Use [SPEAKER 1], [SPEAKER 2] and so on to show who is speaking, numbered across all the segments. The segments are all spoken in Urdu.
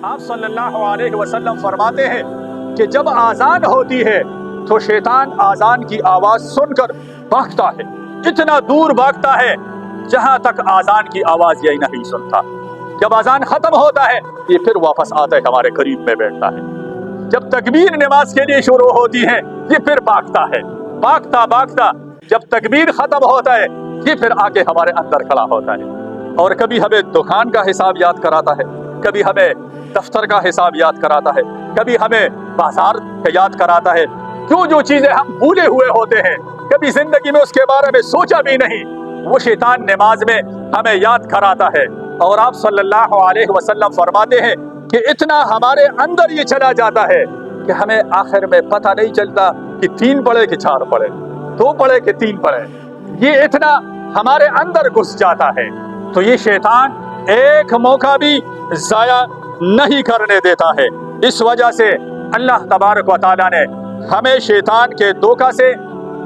[SPEAKER 1] آپ صلی اللہ علیہ وسلم فرماتے ہیں کہ جب آزان ہوتی ہے تو شیطان آزان کی آواز سن کر بھاگتا ہے، اتنا دور بھاگتا ہے جہاں تک آزان کی آواز یہی نہیں سنتا۔ جب آزان ختم ہوتا ہے یہ پھر واپس آتا ہے، ہمارے قریب میں بیٹھتا ہے۔ جب تکبیر نماز کے لیے شروع ہوتی ہے یہ پھر بھاگتا ہے، بھاگتا بھاگتا جب تکبیر ختم ہوتا ہے یہ پھر آ کے ہمارے اندر کھڑا ہوتا ہے، اور کبھی ہمیں دکان کا حساب یاد کراتا ہے، کبھی ہمیں دفتر کا حساب یاد کراتا ہے، کبھی ہمیں بازار کا یاد کراتا ہے۔ کیوں جو چیزیں ہم بھولے ہوئے ہوتے ہیں، کبھی زندگی میں اس کے بارے میں سوچا بھی نہیں، وہ شیطان نماز میں ہمیں یاد کراتا ہے۔ اور آپ صلی اللہ علیہ وسلم فرماتے ہیں کہ اتنا ہمارے اندر یہ چلا جاتا ہے کہ ہمیں آخر میں پتہ نہیں چلتا کہ 3 پڑھے کہ 4 پڑھے، 2 پڑھے کہ 3 پڑھے، یہ اتنا ہمارے اندر گھس جاتا ہے۔ تو یہ شیطان ایک موقع بھی ضائع نہیں کرنے دیتا ہے۔ اس وجہ سے اللہ تبارک و تعالیٰ نے ہمیں شیطان کے دھوکہ سے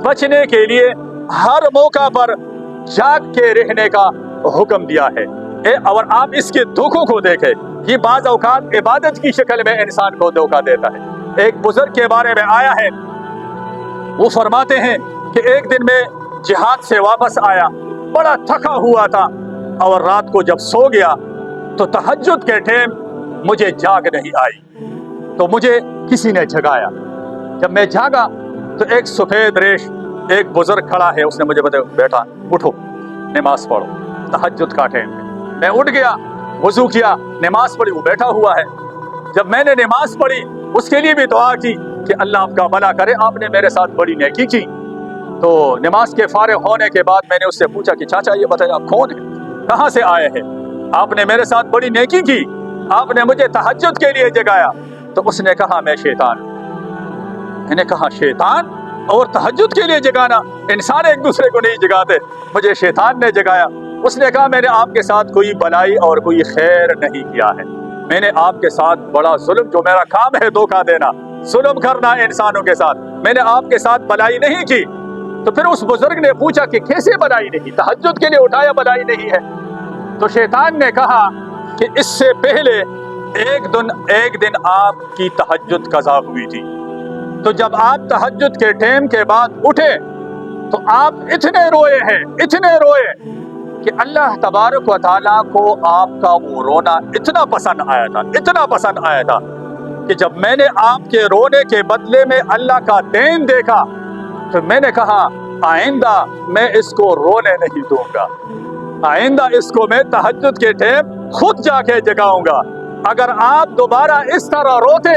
[SPEAKER 1] بچنے کے لیے ہر موقع پر جاگ کے رہنے کا حکم دیا ہے۔ اور آپ اس کے دھوکوں کو دیکھیں، یہ بعض اوقات عبادت کی شکل میں انسان کو دھوکہ دیتا ہے۔ ایک بزرگ کے بارے میں آیا ہے، وہ فرماتے ہیں کہ ایک دن میں جہاد سے واپس آیا، بڑا تھکا ہوا تھا، اور رات کو جب سو گیا تو تہجد کے ٹائم مجھے جاگ نہیں آئی، تو مجھے کسی نے جگایا۔ جب میں جاگا تو ایک سفید ریش ایک بزرگ کھڑا ہے، اس نے مجھے بتایا بیٹا اٹھو نماز پڑھو، تہجد کا ٹائم ہے۔ میں اٹھ گیا، وضو کیا، نماز پڑھی، وہ بیٹھا ہوا ہے۔ جب میں نے نماز پڑھی اس کے لیے بھی دعا کی کہ اللہ آپ کا بھلا کرے، آپ نے میرے ساتھ بڑی نیکی کی۔ تو نماز کے فارغ ہونے کے بعد میں نے اس سے پوچھا کہ چاچا یہ بتائیے آپ کون ہیں، کہاں سے آئے ہیں؟ آپ نے میرے ساتھ بڑی نیکی کی، آپ نے مجھے تہجد کے لیے جگایا۔ تو اس نے کہا میں شیطان ہوں۔ میں نے کہا شیطان اور تہجد کے لیے جگانا، انسان ایک دوسرے کو نہیں جگاتے، مجھے شیطان نے جگایا۔ اس نے کہا میں نے آپ کے ساتھ کوئی بلائی اور کوئی خیر نہیں کیا ہے، میں نے آپ کے ساتھ بڑا ظلم، جو میرا کام ہے دھوکہ دینا، ظلم کرنا انسانوں کے ساتھ، میں نے آپ کے ساتھ بلائی نہیں کی۔ تو پھر اس بزرگ نے پوچھا کہ کیسے بلائی نہیں، تہجد کے لیے اٹھایا بلائی نہیں ہے؟ تو شیطان نے کہا کہ اس سے پہلے ایک دن آپ کی تہجد قضا ہوئی تھی، تو جب آپ تہجد کے ٹائم کے بعد اٹھے تو آپ اتنے روئے ہیں، اتنے روئے کہ اللہ تبارک و تعالیٰ کو آپ کا وہ رونا اتنا پسند آیا تھا، اتنا پسند آیا تھا کہ جب میں نے آپ کے رونے کے بدلے میں اللہ کا دین دیکھا تو میں نے کہا آئندہ میں اس کو رونے نہیں دوں گا، آئندہ اس کو میں تہجد کے ٹائم خود جا کے جگاؤں گا۔ اگر آپ دوبارہ اس طرح روتے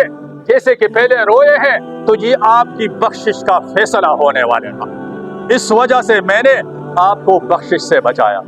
[SPEAKER 1] جیسے کہ پہلے روئے ہیں تو یہ آپ کی بخشش کا فیصلہ ہونے والے تھا، اس وجہ سے میں نے آپ کو بخشش سے بچایا۔